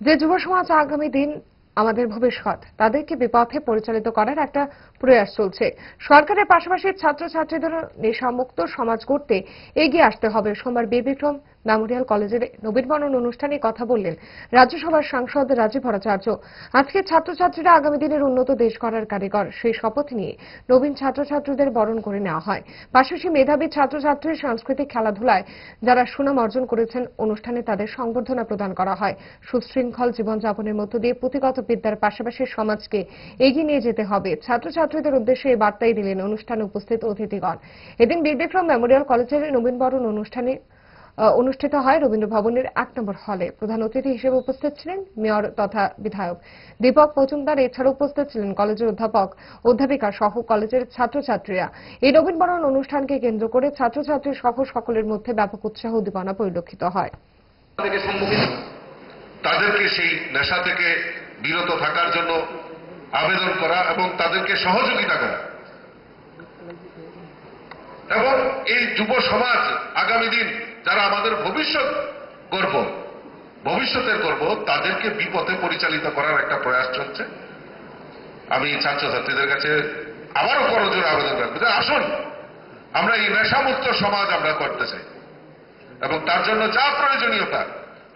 যে যুব সমাজ আগামী দিন আমাদের ভবিষ্যৎ, তাদেরকে বিপথে পরিচালিত করার একটা প্রয়াস চলছে। সরকারের পাশাপাশি ছাত্রছাত্রীদের নেশামুক্ত সমাজ গড়তে এগিয়ে আসতে হবে। সোমবার বীর বিক্রম মেমোরিয়াল কলেজের নবীনবরণ অনুষ্ঠানে কথা বললেন রাজ্যসভার সাংসদ রাজীব ভট্টাচার্য। আজকে ছাত্রছাত্রীরা আগামী দিনের উন্নত দেশ গড়ার কারিগর, সেই শপথ নিয়ে নবীন ছাত্রছাত্রীদের বরণ করে নেওয়া হয়। পাশাপাশি মেধাবী ছাত্রছাত্রী সাংস্কৃতিক খেলাধুলায় যারা সুনাম অর্জন করেছেন, অনুষ্ঠানে তাদের সংবর্ধনা প্রদান করা হয়। সুশৃঙ্খল জীবনযাপনের মধ্য দিয়ে পুঁথিগত বিদ্যার পাশাপাশি সমাজকে এগিয়ে নিয়ে যেতে হবে, ছাত্রছাত্রীদের উদ্দেশ্যে এই বার্তাই দিলেন অনুষ্ঠানে উপস্থিত অতিথিগণ। এদিন বীর বিক্রম মেমোরিয়াল কলেজের নবীনবরণ অনুষ্ঠানে অনুষ্ঠিত হয় রবীন্দ্র ভবনের 1 নম্বর হলে। প্রধান অতিথি হিসেবে উপস্থিত ছিলেন মেয়র তথা বিধায়ক দীপক মজুমদার। এছাড়া উপস্থিত ছিলেন কলেজের অধ্যাপক অধ্যাপিকা সহ কলেজের ছাত্রছাত্রীরা। এই নবীনবরণ অনুষ্ঠানকে কেন্দ্র করে ছাত্রছাত্রী সহ সকলের মধ্যে ব্যাপক উৎসাহ উদ্দীপনা পরিলক্ষিত হয়। তাদেরকে সেই নেশা থেকে বিরত থাকার জন্য আবেদন করা এবং তাদেরকে সহযোগিতা করা, এবং এই যুব সমাজ আগামী দিন যারা আমাদের ভবিষ্যতের গর্ব, তাদেরকে বিপথে পরিচালিত করার একটা প্রয়াস চলছে। আমি ছাত্রছাত্রীদের কাছে আবারও করজোড়ে আবেদন রাখবো যে আসুন, আমরা এই নেশামুক্ত সমাজ আমরা করতে চাই, এবং তার জন্য যা প্রয়োজনীয়তা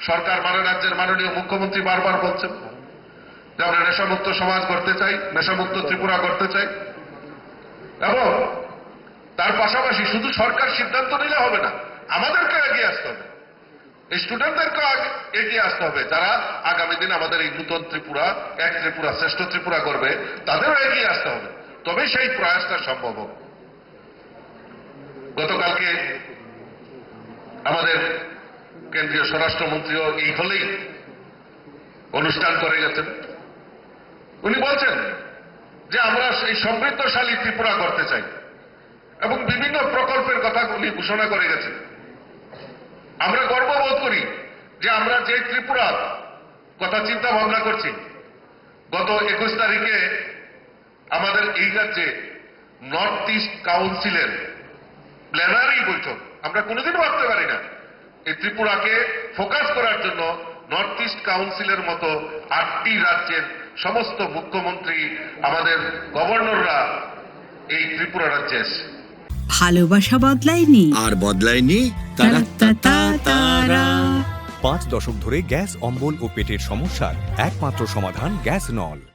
সরকার রাজ্যের মাননীয় মুখ্যমন্ত্রী বারবার বলছেন যে আমরা নেশামুক্ত সমাজ করতে চাই, নেশামুক্ত ত্রিপুরা করতে চাই। এবং তার পাশাপাশি শুধু সরকার সিদ্ধান্ত নিলে হবে না, আমাদেরকে এগিয়ে আসতে হবে, এই স্টুডেন্টদেরকে এগিয়ে আসতে হবে, যারা আগামী দিন আমাদের এই নূতন ত্রিপুরা, এক ত্রিপুরা, শ্রেষ্ঠ ত্রিপুরা করবে, তাদেরও এগিয়ে আসতে হবে, তবেই সেই প্রয়াসটা সম্ভব হবে। গতকালকে আমাদের কেন্দ্রীয় স্বরাষ্ট্রমন্ত্রীও এই হলেই অনুষ্ঠান করে গেছেন। উনি বলছেন যে আমরা এই সমৃদ্ধশালী ত্রিপুরা করতে চাই, এবং বিভিন্ন প্রকল্পের কথা উনি ঘোষণা করে গেছেন। আমরা গর্ববোধ করি যে আমরা যে ত্রিপুরা কথা চিন্তা ভাবনা করছি, গত 21 তারিখে আমাদের এই রাজ্যে নর্থ ইস্ট কাউন্সিলের প্ল্যানারি বৈঠক, আমরা কোনোদিন ভাবতে পারি না এই ত্রিপুরাকে ফোকাস করার জন্য নর্থ ইস্ট কাউন্সিলের মতো 8টি রাজ্যের সমস্ত মুখ্যমন্ত্রী, আমাদের গভর্নররা এই ত্রিপুরা রাজ্যে এসে। ভালোবাসা বদলায়নি, আর বদলায়নি তারা। 5 দশক ধরে গ্যাস অম্বল ও পেটের সমস্যার একমাত্র সমাধান গ্যাস নল।